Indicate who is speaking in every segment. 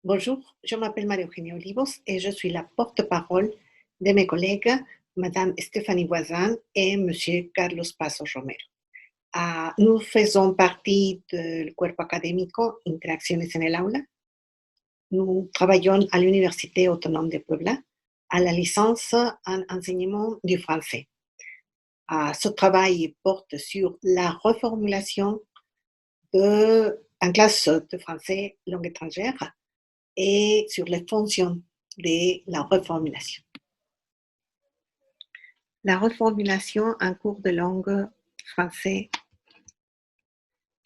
Speaker 1: Bonjour, je m'appelle María-Eugenia Olivos et je suis la porte-parole de mes collègues, Madame Stéphanie Voisin et Monsieur Carlos Paso Romero. Nous faisons partie del cuerpo académico Interacciones en el Aula. Nous travaillons à l'Université autonome de Puebla à la licence en enseignement du français. Ce travail porte sur la reformulation en classe de français langue étrangère et sur les fonctions de la reformulation. La reformulation en cours de langue français,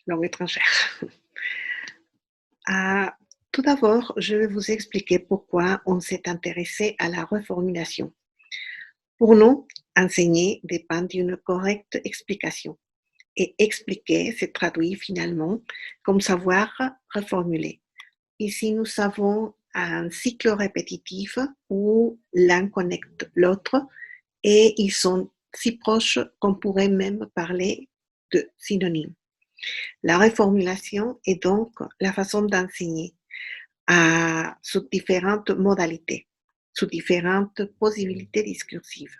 Speaker 1: langue étrangère. Tout d'abord, je vais vous expliquer pourquoi on s'est intéressé à la reformulation. Pour nous, enseigner dépend d'une correcte explication. Et expliquer se traduit finalement comme savoir reformuler. Ici, nous avons un cycle répétitif où l'un connecte l'autre et ils sont si proches qu'on pourrait même parler de synonymes. La reformulation est donc la façon d'enseigner sous différentes modalités, sous différentes possibilités discursives.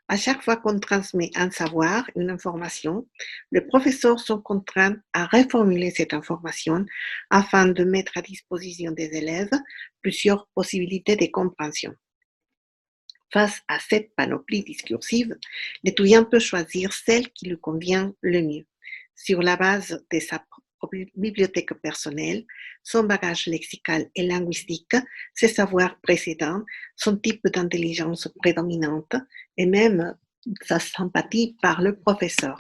Speaker 1: À chaque fois qu'on transmet un savoir, une information, les professeurs sont contraints à reformuler cette information afin de mettre à disposition des élèves plusieurs possibilités de compréhension. Face à cette panoplie discursive, l'étudiant peut choisir celle qui lui convient le mieux, sur la base de sa propre bibliothèque personnelle, son bagage lexical et linguistique, ses savoirs précédents, son type d'intelligence prédominante et même sa sympathie par le professeur.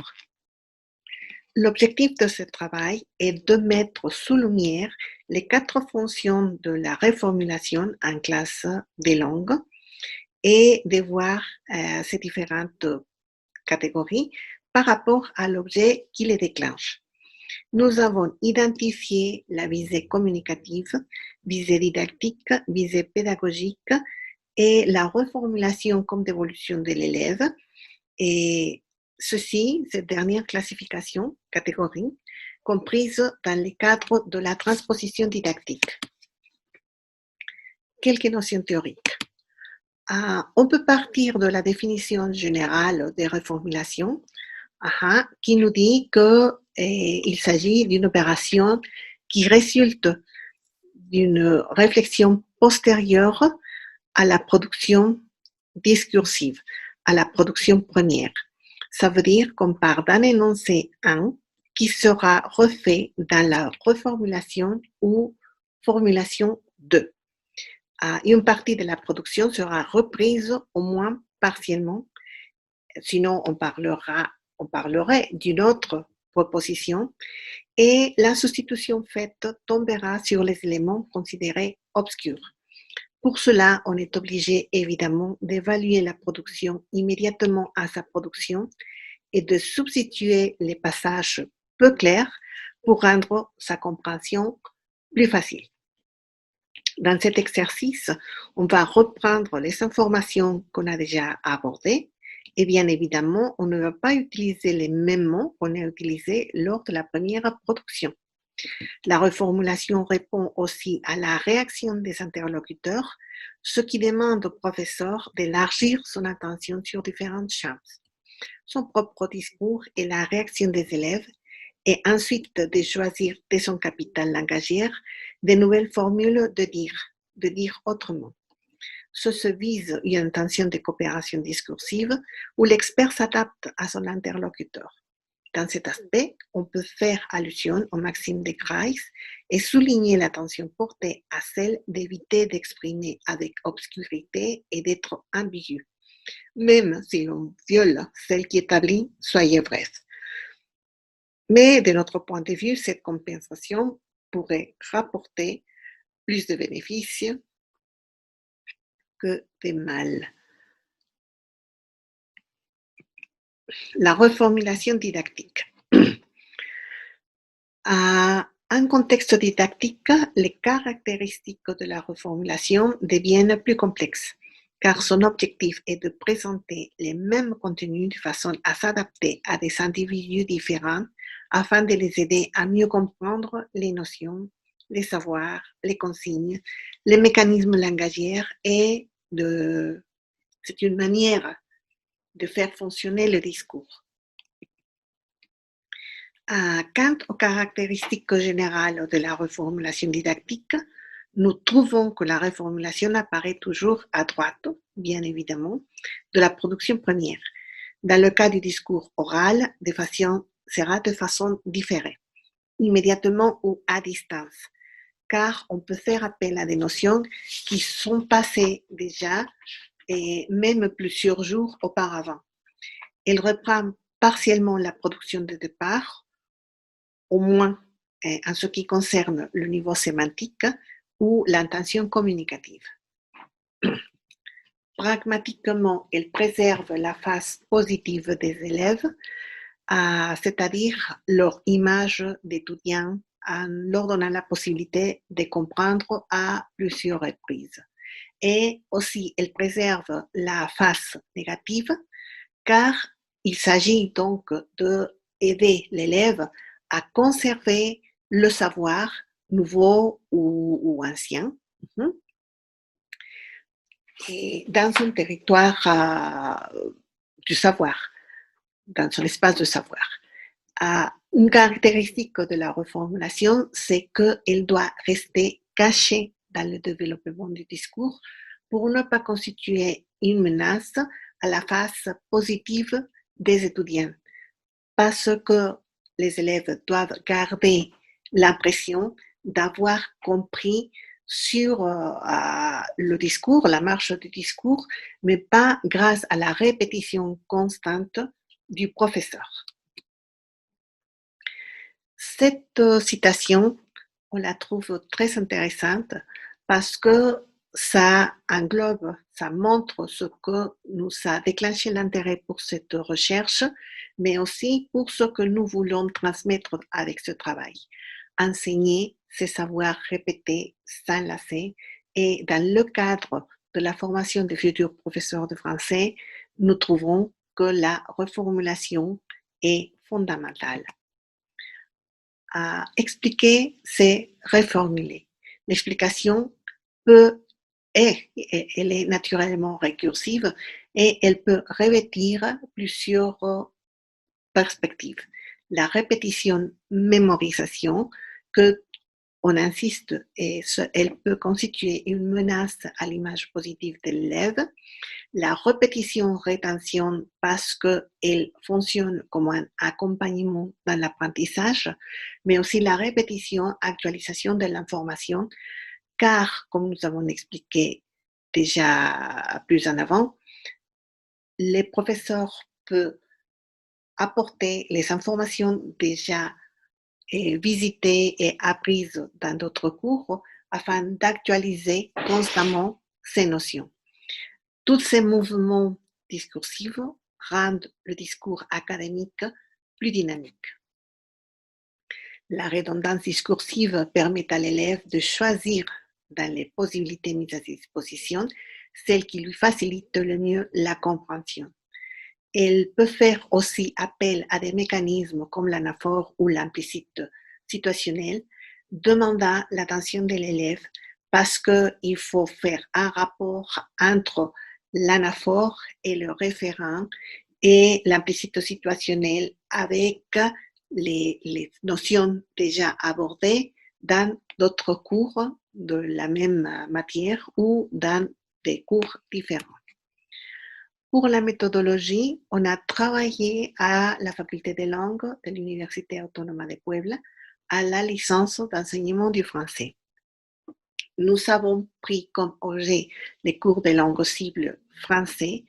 Speaker 1: L'objectif de ce travail est de mettre sous lumière les 4 fonctions de la reformulation en classe des langues et de voir ces différentes catégories par rapport à l'objet qui les déclenche. Nous avons identifié la visée communicative, visée didactique, visée pédagogique et la reformulation comme dévolution de l'élève. Et cette dernière classification, catégorie, comprise dans le cadre de la transposition didactique. Quelques notions théoriques. On peut partir de la définition générale des reformulations qui nous dit qu'il s'agit d'une opération qui résulte d'une réflexion postérieure à la production discursive, à la production première. Ça veut dire qu'on part d'un énoncé 1 qui sera refait dans la reformulation ou formulation 2. Une partie de la production sera reprise au moins partiellement, sinon on parlerait d'une autre proposition et la substitution faite tombera sur les éléments considérés obscurs. Pour cela, on est obligé évidemment d'évaluer la production immédiatement à sa production et de substituer les passages peu clairs pour rendre sa compréhension plus facile. Dans cet exercice, on va reprendre les informations qu'on a déjà abordées et bien évidemment, on ne va pas utiliser les mêmes mots qu'on a utilisés lors de la première production. La reformulation répond aussi à la réaction des interlocuteurs, ce qui demande au professeur d'élargir son attention sur différentes choses, son propre discours et la réaction des élèves, et ensuite de choisir de son capital langagier de nouvelles formules de dire autrement. Ce se vise une intention de coopération discursive où l'expert s'adapte à son interlocuteur. Dans cet aspect, on peut faire allusion aux maximes de Grice et souligner l'attention portée à celle d'éviter d'exprimer avec obscurité et d'être ambigu, même si l'on viole celle qui établit soyez bref. Mais de notre point de vue, cette compensation pourrait rapporter plus de bénéfices que de mal. La reformulation didactique. À un contexte didactique, les caractéristiques de la reformulation deviennent plus complexes, car son objectif est de présenter les mêmes contenus de façon à s'adapter à des individus différents afin de les aider à mieux comprendre les notions les savoirs, les consignes, les mécanismes langagiers et c'est une manière de faire fonctionner le discours. Quant aux caractéristiques générales de la reformulation didactique, nous trouvons que la reformulation apparaît toujours à droite, bien évidemment, de la production première. Dans le cas du discours oral, sera de façon différée, immédiatement ou à distance, car on peut faire appel à des notions qui sont passées déjà et même plusieurs jours auparavant. Elle reprend partiellement la production de départ, au moins en ce qui concerne le niveau sémantique ou l'intention communicative. Pragmatiquement, elle préserve la face positive des élèves, c'est-à-dire leur image d'étudiant, en leur donnant la possibilité de comprendre à plusieurs reprises. Et aussi, elle préserve la face négative, car il s'agit donc d'aider l'élève à conserver le savoir nouveau ou ancien et dans son territoire du savoir, dans son espace de savoir. Une caractéristique de la reformulation, c'est qu'elle doit rester cachée dans le développement du discours pour ne pas constituer une menace à la face positive des étudiants, parce que les élèves doivent garder l'impression d'avoir compris sur le discours, la marche du discours, mais pas grâce à la répétition constante du professeur. Cette citation, on la trouve très intéressante parce que ça englobe, ça montre ce que nous a déclenché l'intérêt pour cette recherche, mais aussi pour ce que nous voulons transmettre avec ce travail. Enseigner, c'est savoir répéter sans lasser, et dans le cadre de la formation des futurs professeurs de français, nous trouvons que la reformulation est fondamentale. Expliquer, c'est reformuler. L'explication elle est naturellement récursive et elle peut revêtir plusieurs perspectives. La répétition, mémorisation, que on insiste, et elle peut constituer une menace à l'image positive de l'élève. La répétition-rétention parce qu'elle fonctionne comme un accompagnement dans l'apprentissage, mais aussi la répétition-actualisation de l'information, car, comme nous avons expliqué déjà plus en avant, les professeurs peuvent apporter les informations déjà visitées et apprises dans d'autres cours afin d'actualiser constamment ces notions. Tous ces mouvements discursifs rendent le discours académique plus dynamique. La redondance discursive permet à l'élève de choisir dans les possibilités mises à disposition celle qui lui facilite le mieux la compréhension. Elle peut faire aussi appel à des mécanismes comme l'anaphore ou l'implicite situationnel, demandant l'attention de l'élève parce qu'il faut faire un rapport entre l'anaphore et le référent et l'implicite situationnel avec les notions déjà abordées dans d'autres cours de la même matière ou dans des cours différents. Pour la méthodologie, on a travaillé à la faculté des langues de l'Université autonome de Puebla à la licence d'enseignement du français. Nous avons pris comme objet les cours de langue cible français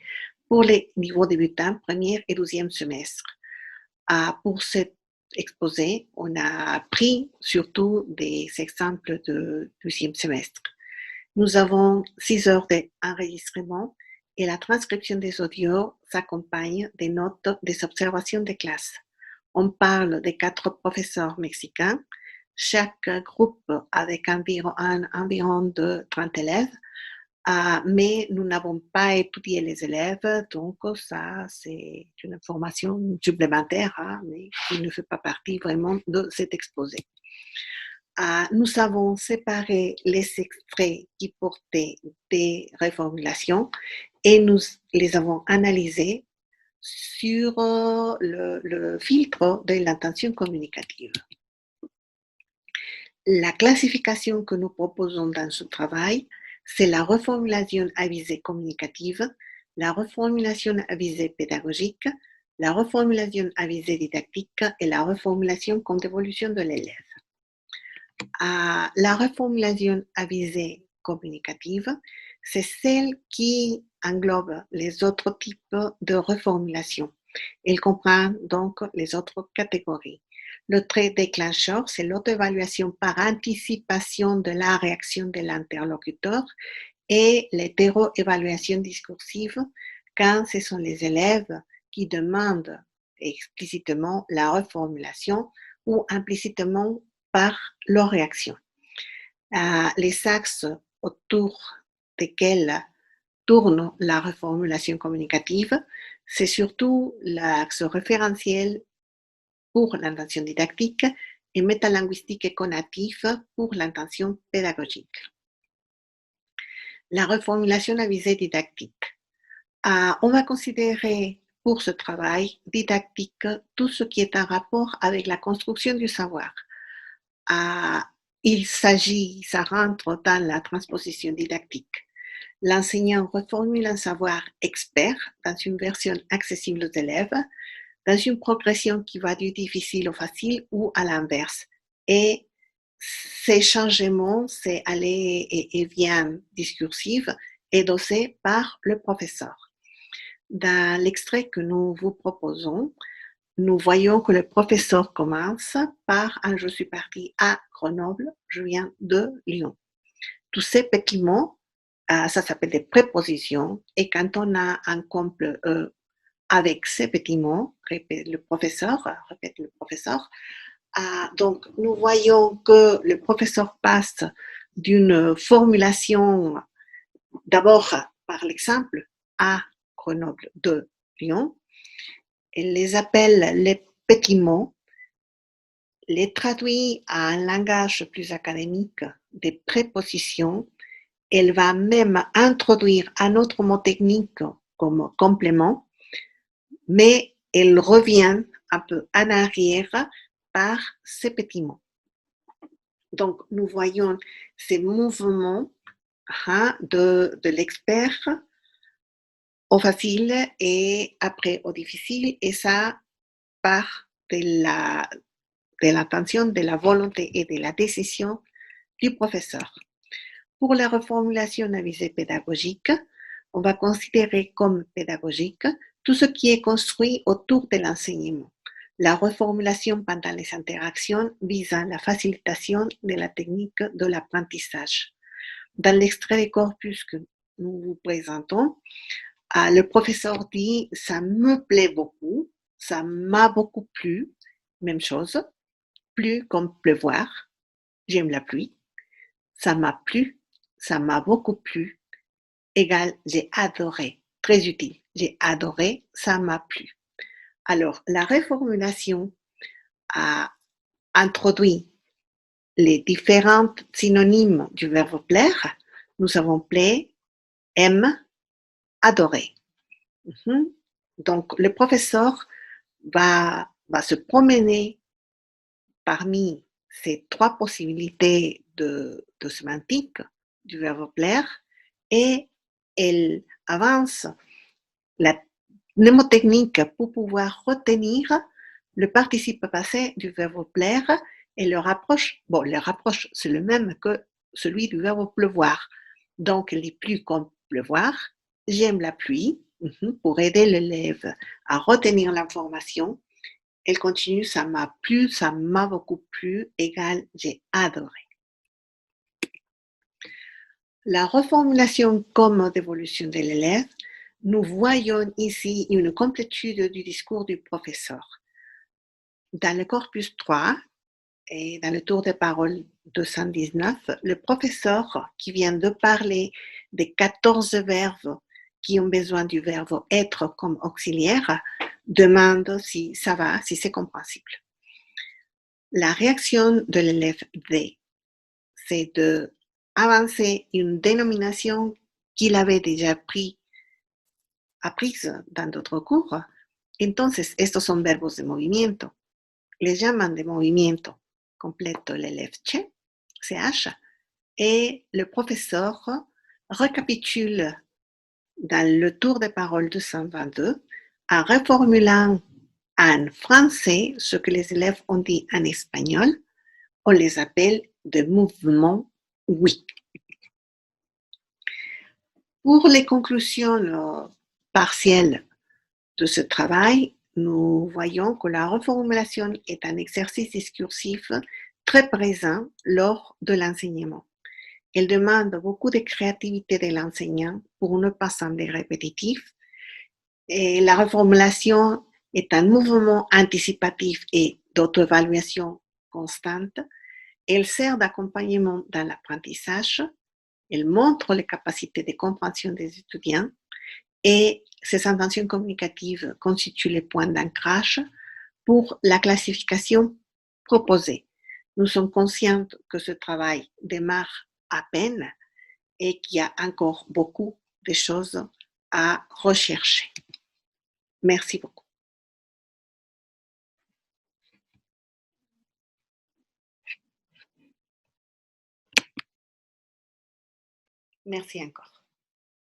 Speaker 1: pour les niveaux débutants, premier et deuxième semestre. Pour cet exposé, on a pris surtout des exemples de deuxième semestre. Nous avons 6 heures d'enregistrement et la transcription des audios s'accompagne des notes des observations de classe. On parle de 4 professeurs mexicains, chaque groupe avec environ de 30 élèves, mais nous n'avons pas étudié les élèves, donc ça c'est une information supplémentaire, mais qui ne fait pas partie vraiment de cet exposé. Nous avons séparé les extraits qui portaient des reformulations et nous les avons analysés sur le filtre de l'intention communicative. La classification que nous proposons dans ce travail, c'est la reformulation à visée communicative, la reformulation à visée pédagogique, la reformulation à visée didactique et la reformulation comme évolution de l'élève. La reformulation à visée communicative, c'est celle qui englobe les autres types de reformulation. Elle comprend donc les autres catégories. Le trait déclencheur, c'est l'auto-évaluation par anticipation de la réaction de l'interlocuteur et l'hétéro-évaluation discursive quand ce sont les élèves qui demandent explicitement la reformulation ou implicitement par leur réaction. Les axes autour desquels tourne la reformulation communicative, c'est surtout l'axe référentiel pour l'intention didactique et métalinguistique et conatif pour l'intention pédagogique. La reformulation à visée didactique. On va considérer pour ce travail didactique tout ce qui est en rapport avec la construction du savoir. Ça rentre dans la transposition didactique. L'enseignant reformule un savoir expert dans une version accessible aux élèves, dans une progression qui va du difficile au facile ou à l'inverse. Et ces changements, ces allées et viens discursives, est dosé par le professeur. Dans l'extrait que nous vous proposons, nous voyons que le professeur commence par un « Je suis parti à Grenoble, je viens de Lyon ». Tous ces petits mots, ça s'appelle des prépositions, et quand on a un couple avec ces petits mots, répète le professeur, donc nous voyons que le professeur passe d'une formulation, d'abord par l'exemple à Grenoble de Lyon, il les appelle les petits mots, les traduit à un langage plus académique des prépositions. Elle va même introduire un autre mot technique comme complément, mais elle revient un peu en arrière par ces petits mots. Donc, nous voyons ces mouvements de l'expert au facile et après au difficile, et ça part de l'attention, de la volonté et de la décision du professeur. Pour la reformulation à visée pédagogique, on va considérer comme pédagogique tout ce qui est construit autour de l'enseignement. La reformulation pendant les interactions visant la facilitation de la technique de l'apprentissage. Dans l'extrait de corpus que nous vous présentons, le professeur dit « ça me plaît beaucoup »,« ça m'a beaucoup plu », même chose, « plu » comme pleuvoir, « j'aime la pluie »,« ça m'a plu »,« ça m'a beaucoup plu », égal « j'ai adoré », très utile, « j'ai adoré »,« ça m'a plu ». Alors, la reformulation a introduit les différents synonymes du verbe plaire. Nous avons plaît, aime, adorer. Donc, le professeur va se promener parmi ces trois possibilités de sémantique du verbe plaire et elle avance la mnémotechnique pour pouvoir retenir le participe passé du verbe plaire et le rapproche, c'est le même que celui du verbe pleuvoir. Donc, il est plus comme pleuvoir, j'aime la pluie, pour aider l'élève à retenir l'information. Elle continue, ça m'a plu, ça m'a beaucoup plu, égal, j'ai adoré. La reformulation comme mode d'évolution de l'élève, nous voyons ici une complétude du discours du professeur. Dans le corpus 3 et dans le tour de parole 219, le professeur qui vient de parler des 14 verbes qui ont besoin du verbe être comme auxiliaire demande si ça va, si c'est compréhensible. La réaction de l'élève D c'est d'avancer une dénomination qu'il avait déjà apprise dans d'autres cours. Entonces, estos son verbos de movimiento. Les llaman de movimiento completo l'élève CH, et le professeur récapitule dans le tour de parole 222 en reformulant en français ce que les élèves ont dit en espagnol. On les appelle des mouvements oui. Pour les conclusions partielles de ce travail, nous voyons que la reformulation est un exercice discursif très présent lors de l'enseignement. Elle demande beaucoup de créativité de l'enseignant pour ne pas sembler répétitif. Et la reformulation est un mouvement anticipatif et d'auto-évaluation constante. Elle sert d'accompagnement dans l'apprentissage. Elle montre les capacités de compréhension des étudiants et ces intentions communicatives constituent les points d'ancrage pour la classification proposée. Nous sommes conscients que ce travail démarre à peine et qu'il y a encore beaucoup de choses à rechercher. Merci beaucoup. Merci encore.